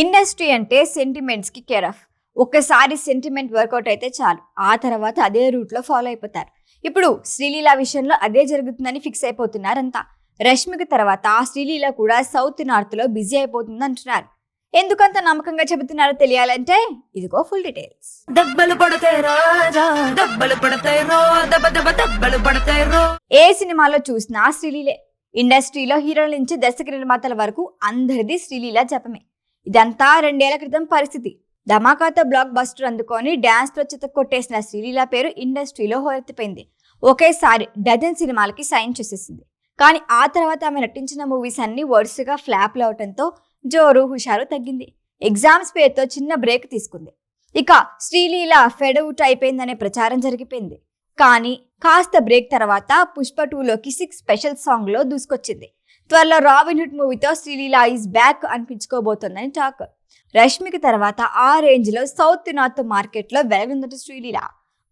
Industry అంటే sentiments కి care of. ఒక్కసారి సెంటిమెంట్ వర్కౌట్ అయితే చాలు, ఆ తర్వాత అదే రూట్ లో ఫాలో అయిపోతారు. ఇప్పుడు శ్రీలీల విషయంలో అదే జరుగుతుందని ఫిక్స్ అయిపోతున్నారంతా. రష్మిక తర్వాత శ్రీలీల కూడా సౌత్ నార్త్ లో బిజీ అయిపోతుంది అంటున్నారు. ఎందుకంత నమ్మకంగా చెబుతున్నారో తెలియాలంటే ఇదిగో ఫుల్ డీటెయిల్స్. ఏ సినిమాలో చూసినా శ్రీలీలే. ఇండస్ట్రీలో హీరోల నుంచి దర్శక నిర్మాతల వరకు అందరిది శ్రీలీల జపమే. ఇదంతా 2 ఏళ్ల క్రితం పరిస్థితి. ధమాకాతో బ్లాక్ బస్టర్ అందుకొని డాన్స్ తో చిత్త కొట్టేసిన శ్రీలీల పేరు ఇండస్ట్రీలో హోరెత్తిపోయింది. ఒకేసారి డజన్ సినిమాలకి సైన్ చేసేసింది. కానీ ఆ తర్వాత ఆమె నటించిన మూవీస్ అన్ని వరుసగా ఫ్లాప్ అవటంతో జోరు హుషారు తగ్గింది. ఎగ్జామ్స్ పేరుతో చిన్న బ్రేక్ తీసుకుంది. ఇక శ్రీలీల ఫెడ్ అవుట్ అయిపోయిందనే ప్రచారం జరిగిపోయింది. కానీ కాస్త బ్రేక్ తర్వాత పుష్ప 2లోకి 6 స్పెషల్ సాంగ్ లో దూసుకొచ్చింది. త్వరలో రాబిన్ హుడ్ మూవీతో శ్రీలీల ఈజ్ బ్యాక్ అనిపించుకోబోతోందని టాక్. రష్మిక తర్వాత ఆ రేంజ్ లో సౌత్ నార్త్ మార్కెట్ లో వెలగనుందట శ్రీలీల.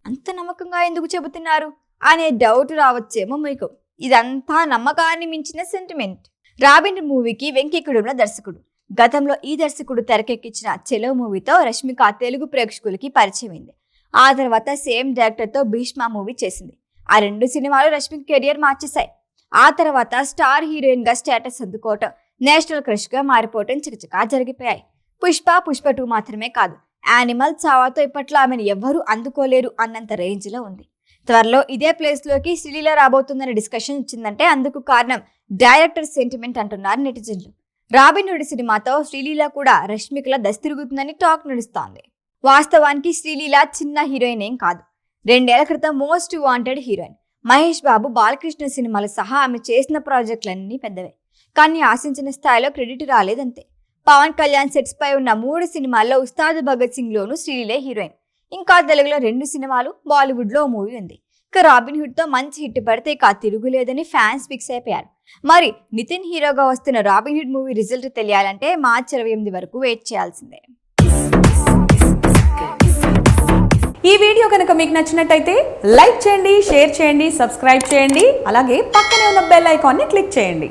అంత నమ్మకంగా ఎందుకు చెబుతున్నారు అనే డౌట్ రావచ్చేమో మీకు. ఇదంతా నమ్మకాన్ని మించిన సెంటిమెంట్. రాబిన్ హుడ్ మూవీకి వెంకీకుడున్న దర్శకుడు. గతంలో ఈ దర్శకుడు తెరకెక్కించిన చెలో మూవీతో రష్మిక తెలుగు ప్రేక్షకులకి పరిచయం అయింది. ఆ తర్వాత సేమ్ డైరెక్టర్ తో భీష్మ మూవీ చేసింది. ఆ 2 సినిమాలు రష్మిక కెరియర్ మార్చేశాయి. ఆ తర్వాత స్టార్ హీరోయిన్ గా స్టేటస్ అందుకోవటం, నేషనల్ క్రష్ గా మారిపోవటం చకచకా జరిగిపోయాయి. పుష్ప 2 మాత్రమే కాదు, యానిమల్, చావాతో ఇప్పట్లో ఆమెను ఎవ్వరూ అందుకోలేరు అన్నంత రేంజ్ లో ఉంది. త్వరలో ఇదే ప్లేస్ లోకి శ్రీలీల రాబోతుందనే డిస్కషన్ వచ్చిందంటే అందుకు కారణం డైరెక్టర్ సెంటిమెంట్ అంటున్నారు నెటిజన్లు. రాబిన్ హుడ్ సినిమాతో శ్రీలీల కూడా రష్మికల దశ తిరుగుతుందని టాక్ నడుస్తోంది. వాస్తవానికి శ్రీలీల చిన్న హీరోయిన్ ఏం కాదు. 2 ఏళ్ల క్రితం most wanted heroine. Mahesh Babu, Balakrishna సినిమాలు సహా ఆమె చేసిన ప్రాజెక్టులన్నీ పెద్దవే. కానీ ఆశించిన స్థాయిలో క్రెడిట్ రాలేదంతే. పవన్ కళ్యాణ్ సెట్స్ పై ఉన్న 3 సినిమాల్లో ఉస్తాద్ భగత్ సింగ్ లోను శ్రీలీలే హీరోయిన్. ఇంకా తెలుగులో 2 సినిమాలు, బాలీవుడ్ లో మూవీ ఉంది. ఇక రాబిన్ హుడ్ తో మంచి హిట్ పడితే ఇక తిరుగులేదని ఫ్యాన్స్ ఫిక్స్ అయిపోయారు. మరి నితిన్ హీరోగా వస్తున్న రాబిన్ హుడ్ మూవీ రిజల్ట్ తెలియాలంటే మార్చి 28 వరకు వెయిట్ చేయాల్సిందే. ఈ వీడియో కనుక మీకు నచ్చినట్టయితే లైక్ చేయండి, షేర్ చేయండి, సబ్స్క్రైబ్ చేయండి. అలాగే పక్కనే ఉన్న బెల్ ఐకాన్ని క్లిక్ చేయండి.